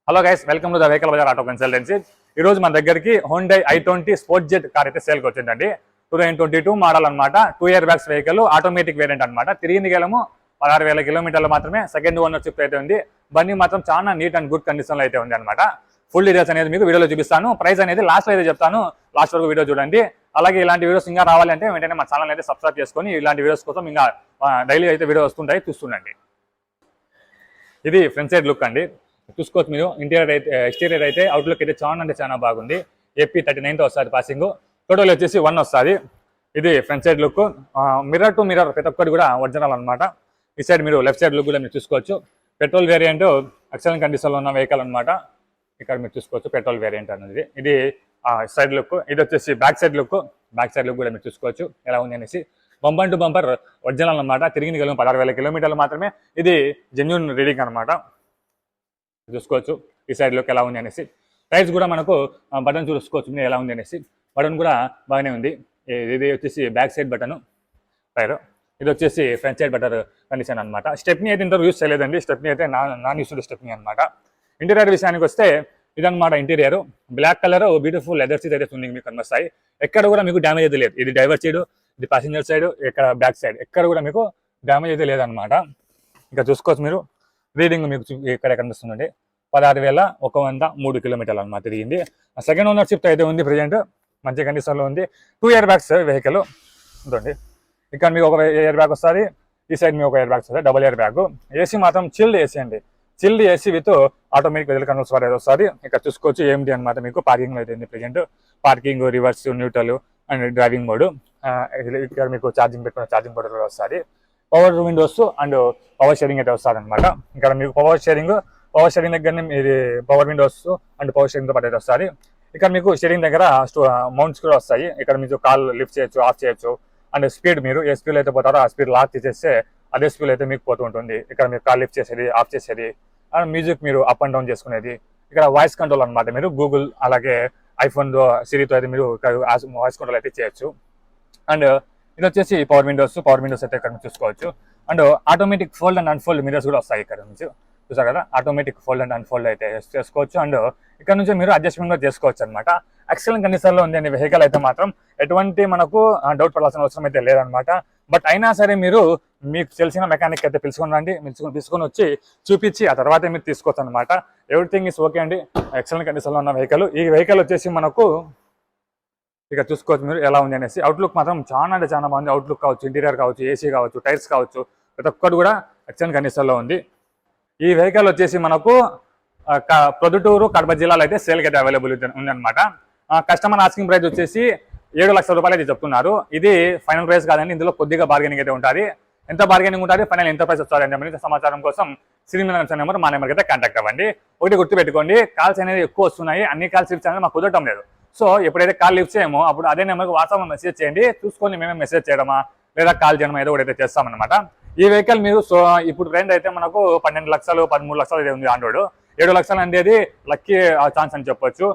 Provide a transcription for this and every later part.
Hello guys, welcome to the Vehicle Bazaar Auto Consultancy. ఈ రోజు మన దగ్గరికి Hyundai i20 sport jet car అయితే సేల్కి వచ్చిందండి. 2022 మోడల్ అనమాట. 2 year backs vehicle, automatic variant అనమాట. తిరిగింది గేలము 16,000 కిలోమీటర్లు మాత్రమే. సెకండ్ ఓనర్షిప్ అయితే ఉంది. బండి మాత్రం చాలా నీట్ అండ్ గుడ్ కండిషన్ లో అయితే ఉంది అనమాట. ఫుల్ డీటెయిల్స్ అనేది మీకు వీడియోలో చూపిస్తాను. ప్రైస్ అనేది లాస్ట్ లో అయితే చెప్తాను, లాస్ట్ వరకు వీడియో చూడండి. అలాగే ఇలాంటి వీడియోస్ ఇంకా రావాలంటే వెంటనే మా ఛానల్ అయితే సబ్స్క్రైబ్ చేసుకొని ఇలాంటి వీడియోస్ కోసం ఇంకా డైలీ అయితే వీడియో వస్తుంటాయి, చూస్తుండండి. ఇది ఫ్రంట్ సైడ్ లుక్ అండి, చూసుకోవచ్చు మీరు. ఇంటీరియర్ అయితే ఎక్స్టీరియర్ అయితే అవుట్లుక్ అయితే చాలా బాగుంది. AP 39తో వస్తుంది పాసింగ్. టోటల్ వచ్చేసి 1 వస్తుంది. ఇది front side look. Mirror to mirror ప్రతి ఒక్కటి కూడా ఒరిజినల్ అనమాట. ఈ సైడ్ మీరు లెఫ్ట్ సైడ్ లుక్ కూడా మీరు చూసుకోవచ్చు. పెట్రోల్ వేరియంట్ ఎక్సలెంట్ కండిషన్లో ఉన్న వెహికల్ అనమాట. ఇక్కడ మీరు చూసుకోవచ్చు పెట్రోల్ వేరియంట్ అనేది. ఇది సైడ్ లుక్. ఇది వచ్చేసి back side look. Back side look కూడా మీరు చూసుకోవచ్చు ఎలా ఉంది అనేసి. బంపర్ టు బంపర్ ఒరిజినల్ అనమాట. తిరిగి 16,000 కిలోమీటర్లు మాత్రమే. ఇది జెన్యూన్ రీడింగ్ అనమాట. చూసుకోవచ్చు ఈ సైడ్ లోకి ఎలా ఉంది అనేసి. టైర్స్ కూడా మనకు బటన్ చూసుకోవచ్చు మీరు ఎలా ఉంది అనేసి. బటన్ కూడా బాగానే ఉంది. ఇది వచ్చేసి బ్యాక్ సైడ్ బటన్ టైర్. ఇది వచ్చేసి ఫ్రంట్ సైడ్ బటన్ కండిషన్ అనమాట. స్టెప్నీ అయితే ఇంతవరకు యూస్ చేయలేదండి. స్టెప్నీ అయితే నాన్ యూస్డ్ స్టెప్నీ అనమాట. ఇంటీరియర్ విషయానికి వస్తే ఇదనమాట interior. Black colour beautiful leather seat అయితే ఉంది మీకు కనిపిస్తాయి. ఎక్కడ కూడా మీకు డ్యామేజ్ అయితే లేదు. ఇది డ్రైవర్ సైడ్, ఇది ప్యాసింజర్ సైడ్, ఇక్కడ బ్యాక్ సైడ్ ఎక్కడ కూడా మీకు డ్యామేజ్ అయితే లేదనమాట. ఇంకా చూసుకోవచ్చు మీరు. రీడింగ్ మీకు ఇక్కడ కనిపిస్తుందండి 16,103 కిలోమీటర్లు అనమాట తిరిగింది. సెకండ్ ఓనర్షిప్ అయితే ఉంది. ప్రజెంట్ మంచి కండిషన్లో ఉంది. 2 ఇయర్ బ్యాగ్స్ వెహికల్ ఉంటుంది. ఇక్కడ మీకు ఒక ఇయర్ బ్యాగ్ వస్తుంది, ఈ సైడ్ మీకు ఒక ఇయర్ బ్యాగ్ వస్తుంది, డబుల్ ఇయర్ బ్యాగ్. ఏసీ మాత్రం చిల్డ్ ఏసీ అండి. Chilled AC with automatic vehicle controls అయితే వస్తుంది. ఇక్కడ చూసుకోవచ్చు ఏమిటి అనమాట మీకు పార్కింగ్ అయితే ఉంది. Present parking, reverse, neutral and driving mode. ఇక్కడ మీకు ఛార్జింగ్ పెట్టుకున్న ఛార్జింగ్ బోర్డు కూడా వస్తుంది. Power Windows and power sharing అయితే వస్తుంది అనమాట. ఇక్కడ మీకు పవర్ షేరింగ్ దగ్గరనే మీరు power Windows and power sharing తో పాటు అయితే వస్తుంది. ఇక్కడ మీకు షేరింగ్ దగ్గర మౌంట్స్ కూడా వస్తాయి. ఇక్కడ మీకు కాల్ లిఫ్ట్ చేయొచ్చు, ఆఫ్ చేయొచ్చు. అండ్ స్పీడ్ మీరు ఏ స్పీడ్ అయితే పోతారో ఆ స్పీడ్ లాక్ చేసేస్తే అదే స్పీడ్ అయితే మీకు పోతూ ఉంటుంది. ఇక్కడ మీరు కాల్ లిఫ్ట్ చేసేది, ఆఫ్ చేసేది, అండ్ మ్యూజిక్ మీరు అప్ అండ్ డౌన్ చేసుకునేది. ఇక్కడ వాయిస్ కంట్రోల్ అనమాట. మీరు గూగుల్ అలాగే ఐఫోన్ సిరీతో అయితే మీరు వాయిస్ కంట్రోల్ అయితే చేయొచ్చు. అండ్ ఇది వచ్చేసి పవర్ విండోస్ అయితే ఇక్కడ చూసుకోవచ్చు. And automatic fold and unfold mirrors కూడా వస్తాయి ఇక్కడ నుంచి. చూసారు కదా, ఆటోమేటిక్ ఫోల్డ్ అండ్ అన్ఫోల్డ్ అయితే చేసుకోవచ్చు. అండ్ ఇక్కడ నుంచి మీరు అడ్జస్ట్మెంట్ కూడా చేసుకోవచ్చు అనమాట. ఎక్సలెంట్ కండిషన్లో ఉంది అండి వెహికల్ అయితే మాత్రం. ఎటువంటి మనకు డౌట్ పడాల్సిన అవసరం అయితే లేదనమాట. బట్ అయినా సరే మీరు మీకు తెలిసిన మెకానిక్ అయితే పిలుచుకొని వచ్చి చూపించి ఆ తర్వాత మీరు తీసుకోవచ్చు అనమాట. ఎవ్రీథింగ్ ఇస్ ఓకే అండి. ఎక్సలెంట్ కండిషన్లో ఉన్న వెహికల్. ఈ వెహికల్ వచ్చేసి మనకు ఇక చూసుకోవచ్చు మీరు ఎలా ఉంది అనేసి. అవుట్లుక్ మాత్రం చాలా బాగుంది. అవుట్లుక్ కావచ్చు, ఇంటీరియర్ కావచ్చు, ఏసీ కావచ్చు, టైర్స్ కావచ్చు, ప్రతి ఒక్కటి కూడా ఎక్సలెంట్ కండిషన్లో ఉంది. ఈ వెహికల్ వచ్చేసి మనకు ప్రొద్దుటూరు, కడప జిల్లాలో అయితే సేల్కి అయితే అవైలబుల్ ఉందన్నమాట. కస్టమర్ ఆస్కింగ్ ప్రైస్ వచ్చేసి 7 లక్షల రూపాయలు అయితే చెప్తున్నారు. ఇది ఫైనల్ ప్రైస్ కాదండి, ఇందులో కొద్దిగా బార్గెనింగ్ అయితే ఉంటుంది. ఎంత బార్గెనింగ్ ఉంటుంది, ఫైనల్ ఎంత ప్రైస్ వస్తుంది అంటే సమాచారం కోసం శ్రీనివాస నెంబర్ మా నెంబర్కి అయితే కాంటాక్ట్ అవ్వండి. ఒకటి గుర్తుపెట్టుకోండి, కాల్స్ అనేది ఎక్కువ వస్తున్నాయి. అన్ని కాల్స్ లిఫ్ట్ అనేది మాకు కుదరటం లేదు. సో ఎప్పుడైతే కాల్ లిఫ్ట్ చేయమో అప్పుడు అదే నెంబర్కి వాట్సాప్లో మెసేజ్ చేయండి. చూసుకొని మేమే మెసేజ్ చేయడమా లేదా కాల్ చేయడమా ఏదో ఒకటి చేస్తామన్నమాట. ఈ వెహికల్ మీరు ఇప్పుడు ట్రెండ్ అయితే మనకు 12 లక్షలు 13 లక్షలు అయితే ఉంది ఆన్ రోడ్. 7 లక్షలు అనేది లక్కీ ఛాన్స్ అని చెప్పొచ్చు.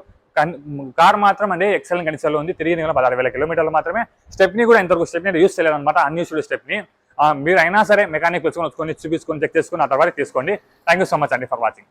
కార్ మాత్రం అంటే ఎక్సలెంట్ కండిషన్లో ఉంది. తిరిగి 16,000 కిలోమీటర్లు మాత్రమే. స్టెప్నీ కూడా ఇంతవరకు స్టెప్నీ యూస్ చేయలేదు అనమాట, అన్యూస్డ్ స్టెప్నీ. మీరు అయినా సరే మెకానిక్ వచ్చుకొని చూపించుకొని చెక్ చేసుకుని ఆ తర్వాత తీసుకోండి. థ్యాంక్ యూ సో మచ్ అండి ఫర్ వాచింగ్.